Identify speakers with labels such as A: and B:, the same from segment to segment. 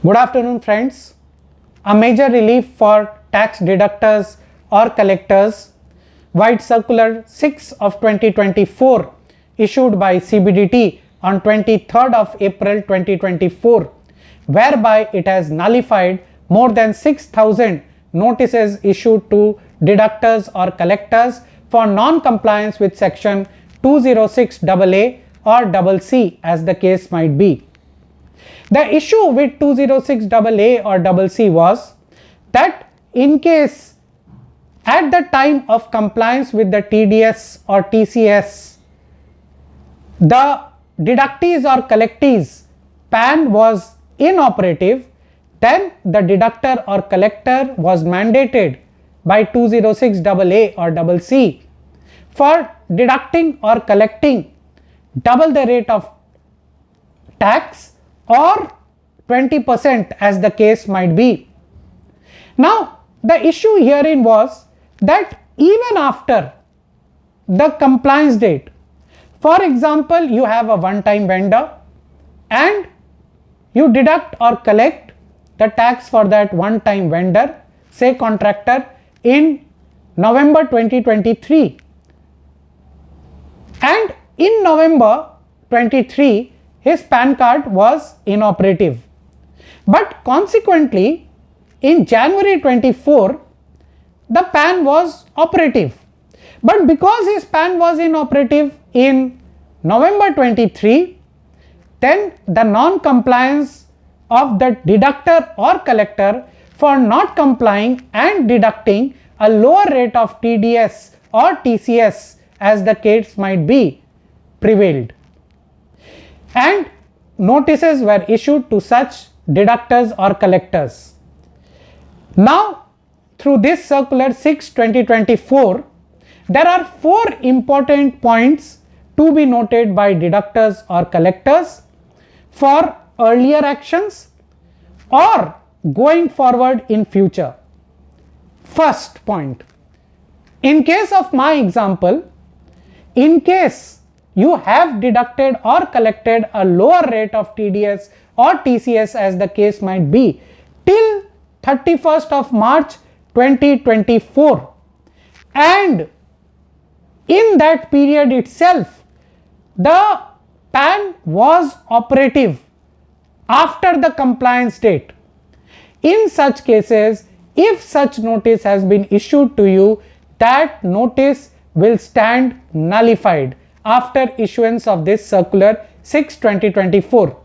A: Good afternoon, friends. A major relief for tax deductors or collectors, White Circular 6 of 2024 issued by CBDT on 23rd of April 2024, whereby it has nullified more than 6,000 notices issued to deductors or collectors for non-compliance with section 206AA or CC as the case might be. The issue with 206AA or CC was that in case at the time of compliance with the TDS or TCS, the deductees or collectees PAN was inoperative, then the deductor or collector was mandated by 206AA or CC for deducting or collecting double the rate of tax or 20% as the case might be. Now, the issue herein was that even after the compliance date, for example, you have a one-time vendor and you deduct or collect the tax for that one-time vendor, say contractor, in November 2023, and in November 23 his PAN card was inoperative, but consequently in January 24 the PAN was operative, but because his PAN was inoperative in November 23, then the non-compliance of the deductor or collector for not complying and deducting a lower rate of TDS or TCS as the case might be prevailed, and notices were issued to such deductors or collectors. Now, through this circular 6/2024, there are 4 important points to be noted by deductors or collectors for earlier actions or going forward in future. First point, in case of my example, in case you have deducted or collected a lower rate of TDS or TCS as the case might be till 31st of March 2024, and in that period itself the PAN was operative after the compliance date. In such cases, if such notice has been issued to you, that notice will stand nullified after issuance of this circular 6/2024.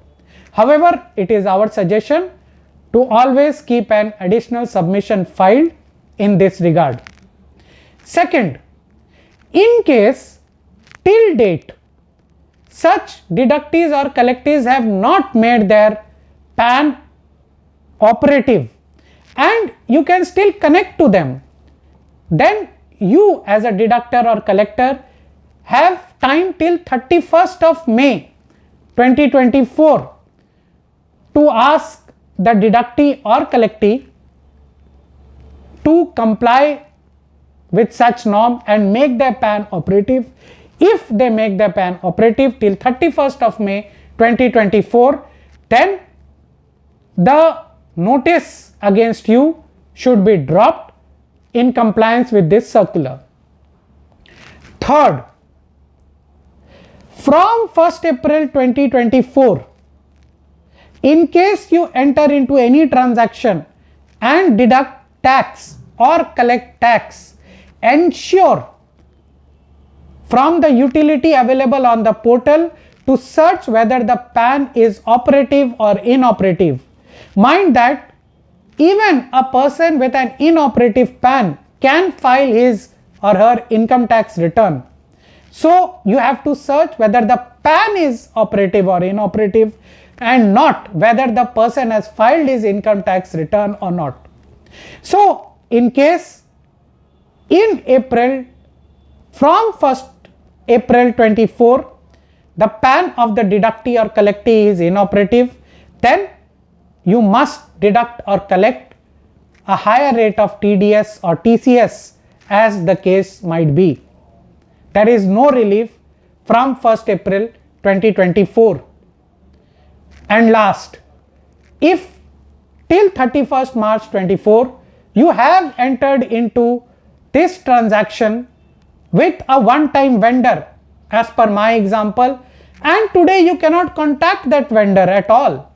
A: However, it is our suggestion to always keep an additional submission filed in this regard. Second, in case till date such deductees or collectees have not made their PAN operative and you can still connect to them, then you as a deductor or collector have time till 31st of May 2024 to ask the deductee or collectee to comply with such norm and make their PAN operative. If they make their PAN operative till 31st of May 2024, then the notice against you should be dropped in compliance with this circular. Third, from 1st April 2024, in case you enter into any transaction and deduct tax or collect tax, ensure from the utility available on the portal to search whether the PAN is operative or inoperative. Mind that even a person with an inoperative PAN can file his or her income tax return. So you have to search whether the PAN is operative or inoperative and not whether the person has filed his income tax return or not. So in case in April, from 1st April 24, the PAN of the deductee or collectee is inoperative, then you must deduct or collect a higher rate of TDS or TCS as the case might be. There is no relief from 1st April 2024. And last, if till 31st March 24, you have entered into this transaction with a one-time vendor as per my example, and today you cannot contact that vendor at all.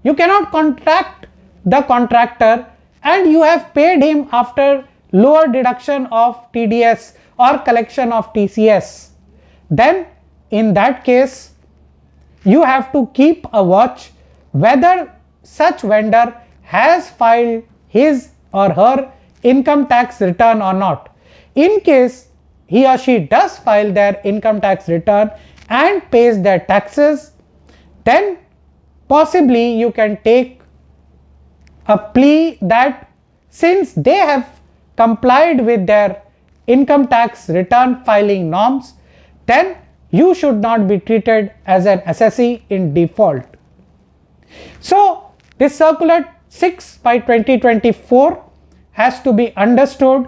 A: You cannot contact the contractor and you have paid him after lower deduction of TDS or collection of TCS. Then in that case, you have to keep a watch whether such vendor has filed his or her income tax return or not. In case he or she does file their income tax return and pays their taxes, then possibly you can take a plea that since they have complied with their income tax return filing norms, then you should not be treated as an assessee in default. So this circular 6 by 2024 has to be understood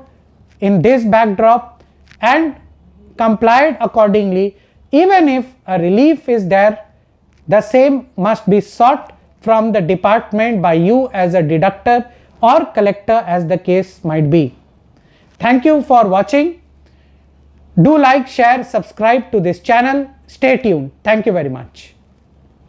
A: in this backdrop and complied accordingly. Even if a relief is there, the same must be sought from the department by you as a deductor or collector as the case might be. Thank you for watching. Do like, share, subscribe to this channel. Stay tuned. Thank you very much.